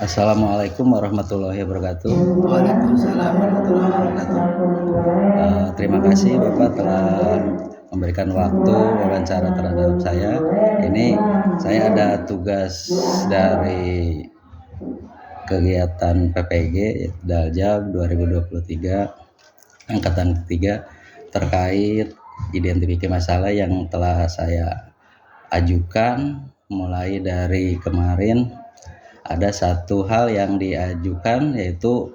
Assalamualaikum warahmatullahi wabarakatuh. Waalaikumsalam warahmatullahi wabarakatuh. Terima kasih Bapak telah memberikan waktu wawancara terhadap saya. Ini saya ada tugas dari kegiatan PPG Daljab 2023 angkatan ketiga terkait identifikasi masalah yang telah saya ajukan mulai dari kemarin. Ada satu hal yang diajukan yaitu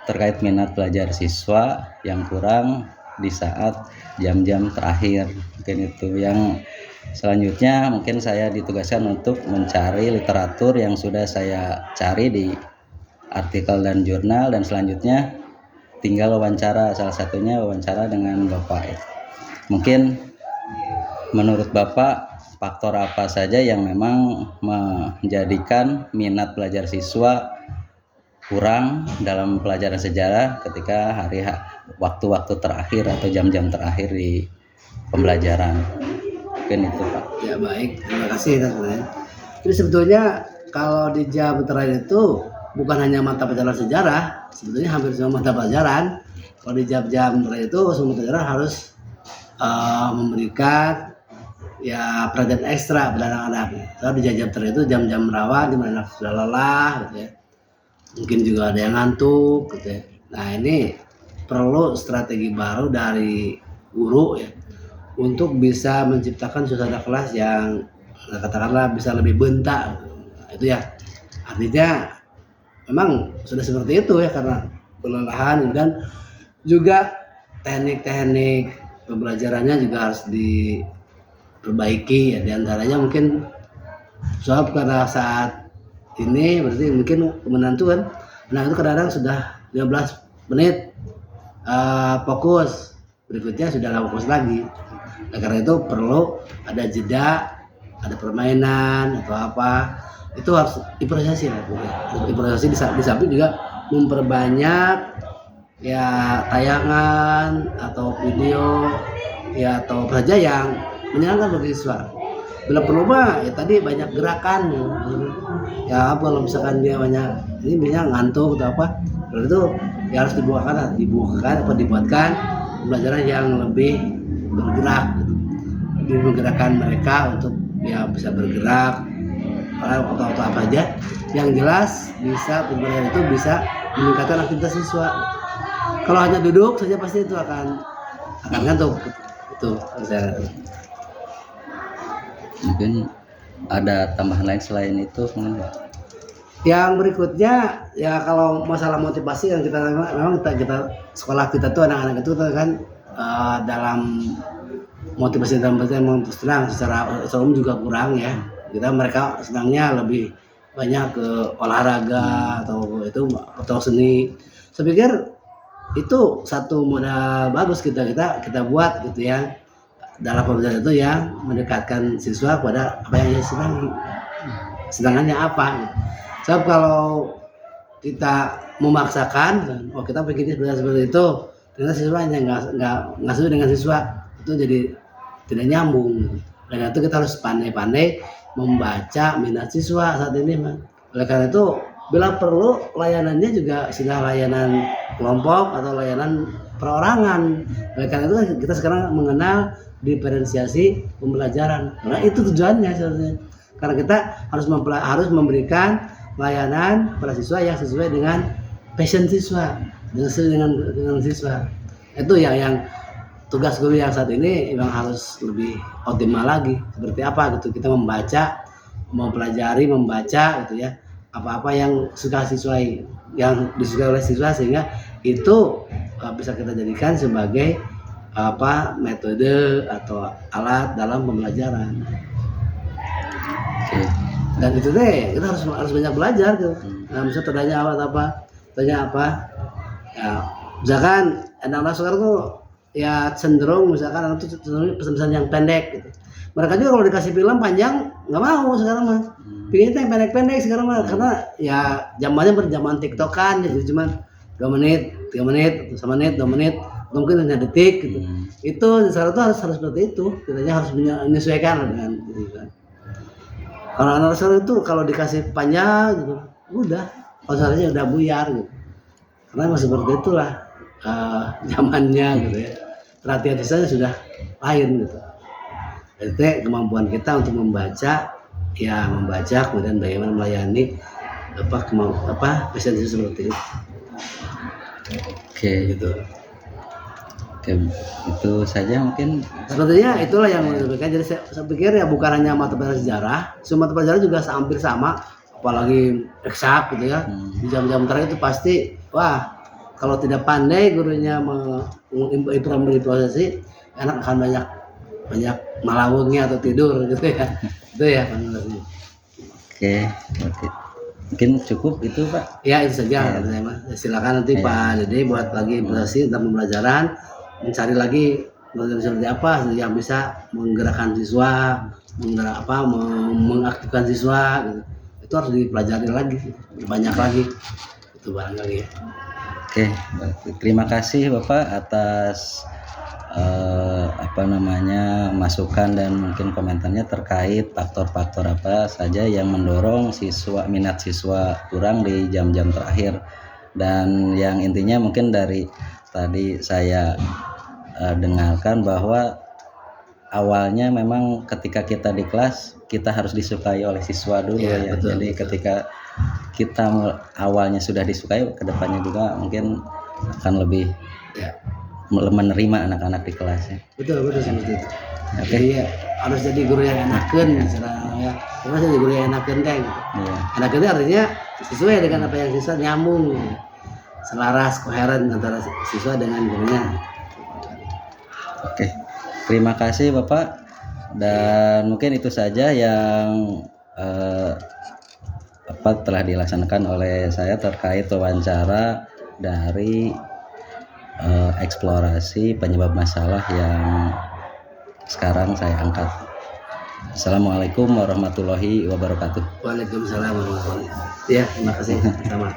terkait minat belajar siswa yang kurang di saat jam-jam terakhir. Mungkin itu yang selanjutnya mungkin saya ditugaskan untuk mencari literatur yang sudah saya cari di artikel dan jurnal, dan selanjutnya tinggal wawancara, salah satunya wawancara dengan Bapak. Mungkin menurut Bapak faktor apa saja yang memang menjadikan minat belajar siswa kurang dalam pelajaran sejarah ketika waktu-waktu terakhir atau jam-jam terakhir di pembelajaran? Mungkin itu Pak. Ya baik, terima kasih teman-teman. Jadi sebetulnya kalau di jam terakhir itu bukan hanya mata pelajaran sejarah, sebetulnya hampir semua mata pelajaran. Kalau di jam-jam terakhir itu semua pelajaran harus memberikan ya perhatian ekstra pada anak-anak. Kalau di jam-jam terakhir itu jam-jam rawan di mana anak sudah lelah, gitu ya. Mungkin juga ada yang ngantuk, gitu ya. Nah ini perlu strategi baru dari guru ya, untuk bisa menciptakan suasana kelas yang katakanlah bisa lebih bentak. Nah, itu ya. Artinya memang sudah seperti itu ya, karena kelelahan, dan juga teknik-teknik pembelajarannya juga harus diperbaiki ya. Diantaranya mungkin soal pada saat ini berarti mungkin menentukan, nah itu kadang-kadang sudah 15 menit fokus, berikutnya sudah nggak fokus lagi. Nah, karena itu perlu ada jeda, ada permainan atau apa, itu harus diprosesi lah. Diprosesi di samping juga memperbanyak ya tayangan atau video ya atau saja yang menyenangkan bagi siswa. Bila perlu mah ya tadi banyak gerakan ya, kalau misalkan dia banyak ini biasanya ngantuk atau apa, lalu itu ya harus dibuatkan pembelajaran yang lebih bergerak, lebih menggerakkan mereka untuk ya bisa bergerak atau apa aja yang jelas bisa pembelajaran itu bisa meningkatkan aktivitas siswa. Kalau hanya duduk saja pasti itu akan ngantuk. Itu Mungkin ada tambahan lain selain itu mungkin Pak? Yang berikutnya ya kalau masalah motivasi yang memang kita sekolah kita tuh anak-anak itu kan dalam motivasi dalam terus terang secara umum juga kurang ya. Mereka senangnya lebih banyak ke olahraga atau seni. Saya pikir itu satu modal bagus kita buat gitu ya, dalam pembelajaran itu yang mendekatkan siswa pada apa yang dia senangi, senangannya apa. Sebab kalau kita memaksakan, kita pikirnya seperti itu, ternyata siswanya nggak sesuai dengan siswa, itu jadi tidak nyambung. Dan itu kita harus pandai-pandai membaca minat siswa saat ini, Mas. Oleh karena itu, bila perlu layanannya juga sudah layanan kelompok atau layanan perorangan. Oleh karena itu kita sekarang mengenal diferensiasi pembelajaran. Karena itu tujuannya sebenarnya. Karena kita harus memberikan layanan pada siswa yang sesuai dengan passion siswa, dengan siswa. Itu yang tugas guru yang saat ini memang harus lebih optimal lagi. Seperti apa gitu, kita mempelajari, membaca gitu ya, apa-apa yang yang disukai oleh siswa, sehingga itu bisa kita jadikan sebagai metode atau alat dalam pembelajaran. Dan itu deh kita harus banyak belajar gitu. Nah, misalnya tanya apa ya, misalkan anak-anak sekarang tuh ya cenderung misalkan anak tuh cenderung pesan-pesan yang pendek gitu. Mereka juga kalau dikasih film panjang nggak mau sekarang mah, pilihnya yang pendek-pendek sekarang mah, karena ya zamannya berjaman tiktokan, jadi cuma 2 menit, 3 menit, 1 menit, 2 menit, mungkin hanya detik gitu. Itu sekarang tuh harus seperti itu, kitanya harus menyesuaikan dengan gitu kan. Kalau anak sekarang itu kalau dikasih panjang gitu, udah konsentrasinya udah buyar gitu. Karena emang seperti itulah zamannya gitu ya. Perhatian siswanya sudah lain gitu. Jadi kemampuan kita untuk membaca, ya membaca kemudian bagaimana melayani pasien seperti itu. Oke, Gitu. oke, itu saja mungkin. Sepertinya itulah yang menurutkan. Jadi saya pikir ya bukan hanya mata pelajaran sejarah, semua mata pelajaran juga hampir sama, apalagi eksak gitu ya. Di jam-jam terakhir itu pasti, wah kalau tidak pandai gurunya memprosesi, anak akan banyak malawengnya atau tidur gitu ya. Itu ya menurutnya. Oke, oke. Mungkin cukup itu Pak. Ya itu saja katanya Mas. Silakan nanti Pak Dede buat lagi impresi tentang pembelajaran, mencari lagi pembelajaran seperti apa yang bisa menggerakkan siswa, mengaktifkan siswa gitu. Itu harus dipelajari lagi, banyak lagi. Itu barangkali ya. Oke, terima kasih Bapak atas masukan dan mungkin komentarnya terkait faktor-faktor apa saja yang mendorong minat siswa kurang di jam-jam terakhir, dan yang intinya mungkin dari tadi saya dengarkan bahwa awalnya memang ketika kita di kelas kita harus disukai oleh siswa dulu ya. Betul, Jadi betul. ketika kita awalnya sudah disukai, kedepannya juga mungkin akan lebih menerima anak-anak di kelasnya. Betul seperti itu. Oke. Jadi ya, harus jadi guru yang enakeun ya. Harus jadi guru yang enakeun teh gitu. Iya. Enakeun itu artinya sesuai dengan apa yang siswa nyambung, selaras, koheren antara siswa dengan gurunya. Oke. Terima kasih Bapak, dan mungkin itu saja yang telah dilaksanakan oleh saya terkait wawancara dari eksplorasi penyebab masalah yang sekarang saya angkat. Assalamualaikum warahmatullahi wabarakatuh. Waalaikumsalam warahmatullahi wabarakatuh. Ya, terima kasih sama.